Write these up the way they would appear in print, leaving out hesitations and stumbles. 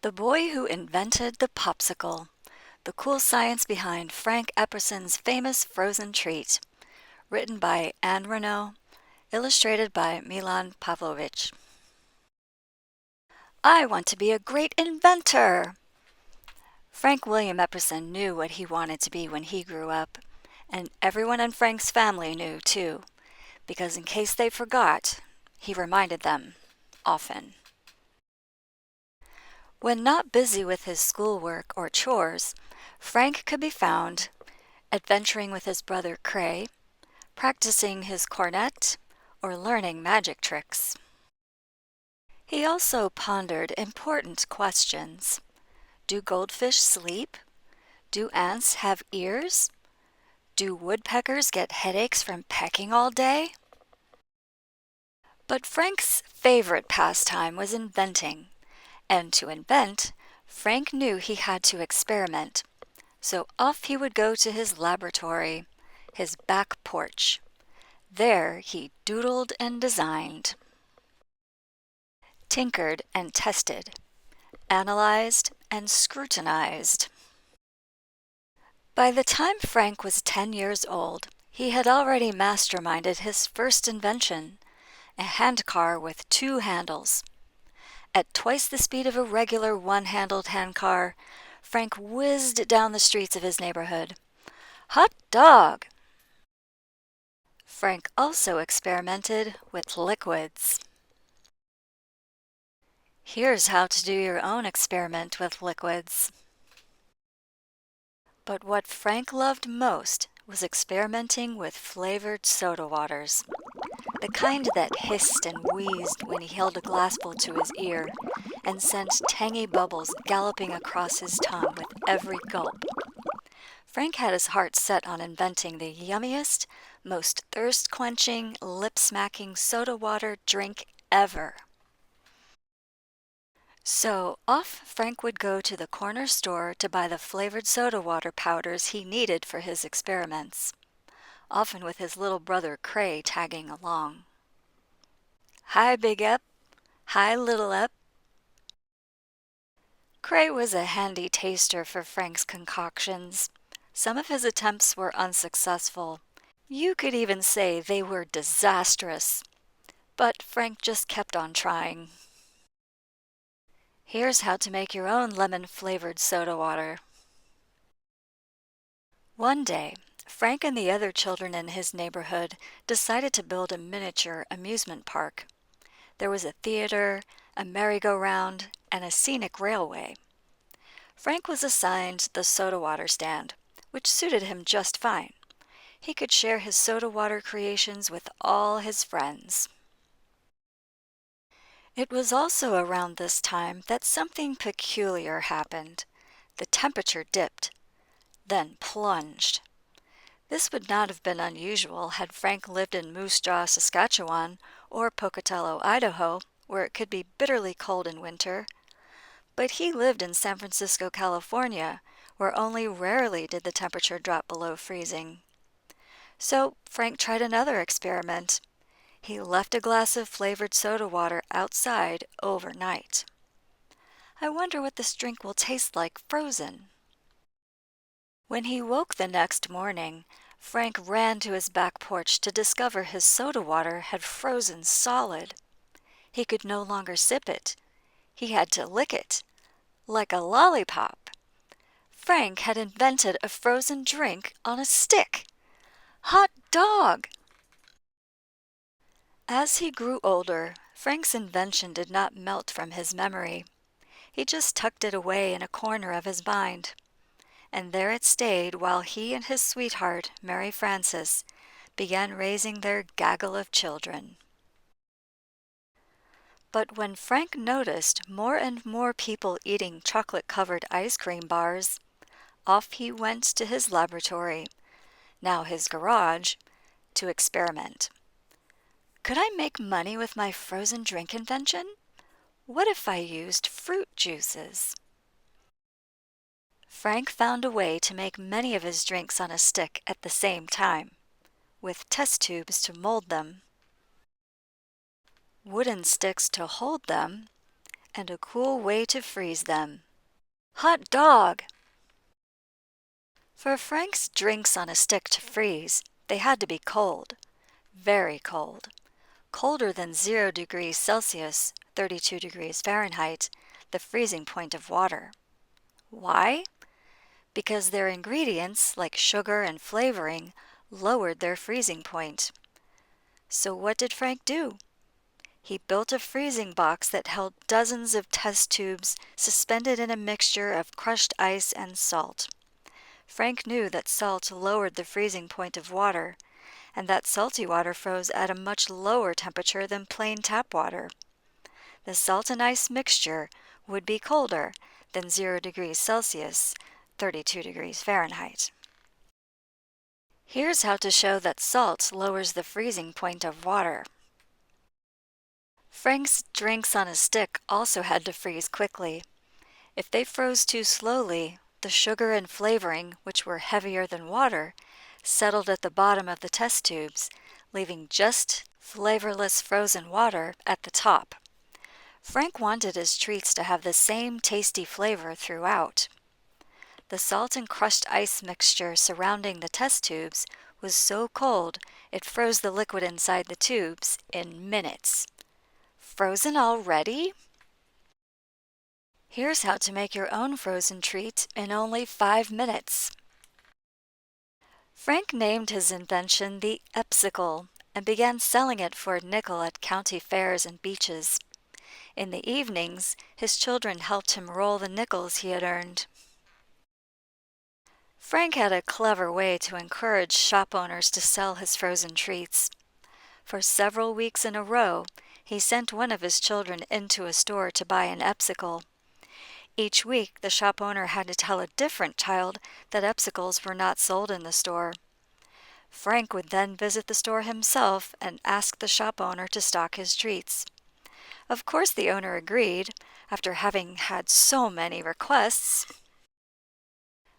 The Boy Who Invented the Popsicle. The Cool Science Behind Frank Epperson's Famous Frozen Treat. Written by Anne Renaud. Illustrated by Milan Pavlovich. I want to be a great inventor! Frank William Epperson knew what he wanted to be when he grew up, and everyone in Frank's family knew too, because in case they forgot, he reminded them often. When not busy with his schoolwork or chores, Frank could be found adventuring with his brother Cray, practicing his cornet, or learning magic tricks. He also pondered important questions. Do goldfish sleep? Do ants have ears? Do woodpeckers get headaches from pecking all day? But Frank's favorite pastime was inventing. And to invent, Frank knew he had to experiment. So off he would go to his laboratory, his back porch. There he doodled and designed, tinkered and tested, analyzed and scrutinized. By the time Frank was 10 years old, he had already masterminded his first invention, a handcar with 2 handles. At twice the speed of a regular one-handled handcar, Frank whizzed down the streets of his neighborhood. Hot dog! Frank also experimented with liquids. Here's how to do your own experiment with liquids. But what Frank loved most was experimenting with flavored soda waters. The kind that hissed and wheezed when he held a glassful to his ear and sent tangy bubbles galloping across his tongue with every gulp. Frank had his heart set on inventing the yummiest, most thirst-quenching, lip-smacking soda water drink ever. So off Frank would go to the corner store to buy the flavored soda water powders he needed for his experiments, often with his little brother Cray tagging along. Hi, Big Ep. Hi, Little Ep. Cray was a handy taster for Frank's concoctions. Some of his attempts were unsuccessful. You could even say they were disastrous. But Frank just kept on trying. Here's how to make your own lemon-flavored soda water. One day, Frank and the other children in his neighborhood decided to build a miniature amusement park. There was a theater, a merry-go-round, and a scenic railway. Frank was assigned the soda water stand, which suited him just fine. He could share his soda water creations with all his friends. It was also around this time that something peculiar happened. The temperature dipped, then plunged. This would not have been unusual had Frank lived in Moose Jaw, Saskatchewan, or Pocatello, Idaho, where it could be bitterly cold in winter. But he lived in San Francisco, California, where only rarely did the temperature drop below freezing. So Frank tried another experiment. He left a glass of flavored soda water outside overnight. I wonder what this drink will taste like frozen. When he woke the next morning, Frank ran to his back porch to discover his soda water had frozen solid. He could no longer sip it. He had to lick it, like a lollipop. Frank had invented a frozen drink on a stick. Hot dog! As he grew older, Frank's invention did not melt from his memory. He just tucked it away in a corner of his mind. And there it stayed while he and his sweetheart, Mary Frances, began raising their gaggle of children. But when Frank noticed more and more people eating chocolate-covered ice cream bars, off he went to his laboratory, now his garage, to experiment. Could I make money with my frozen drink invention? What if I used fruit juices? Frank found a way to make many of his drinks on a stick at the same time, with test tubes to mold them, wooden sticks to hold them, and a cool way to freeze them. Hot dog! For Frank's drinks on a stick to freeze, they had to be cold. Very cold. Colder than 0 degrees Celsius, 32 degrees Fahrenheit, the freezing point of water. Why? Because their ingredients, like sugar and flavoring, lowered their freezing point. So what did Frank do? He built a freezing box that held dozens of test tubes suspended in a mixture of crushed ice and salt. Frank knew that salt lowered the freezing point of water, and that salty water froze at a much lower temperature than plain tap water. The salt and ice mixture would be colder than 0 degrees Celsius, 32 degrees Fahrenheit. Here's how to show that salt lowers the freezing point of water. Frank's drinks on a stick also had to freeze quickly. If they froze too slowly, the sugar and flavoring, which were heavier than water, settled at the bottom of the test tubes, leaving just flavorless frozen water at the top. Frank wanted his treats to have the same tasty flavor throughout. The salt and crushed ice mixture surrounding the test tubes was so cold it froze the liquid inside the tubes in minutes. Frozen already? Here's how to make your own frozen treat in only 5 minutes. Frank named his invention the Popsicle and began selling it for a nickel at county fairs and beaches. In the evenings, his children helped him roll the nickels he had earned. Frank had a clever way to encourage shop owners to sell his frozen treats. For several weeks in a row, he sent one of his children into a store to buy an Popsicle. Each week, the shop owner had to tell a different child that Popsicles were not sold in the store. Frank would then visit the store himself and ask the shop owner to stock his treats. Of course the owner agreed, after having had so many requests.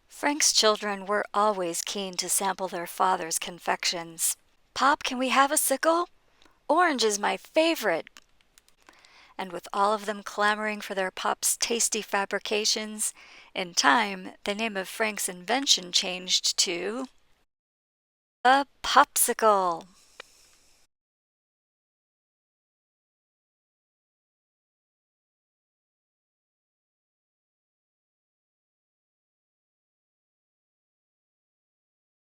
Frank's children were always keen to sample their father's confections. "Pop, can we have a sickle? Orange is my favorite." And with all of them clamoring for their pop's tasty fabrications, in time, the name of Frank's invention changed to the Popsicle.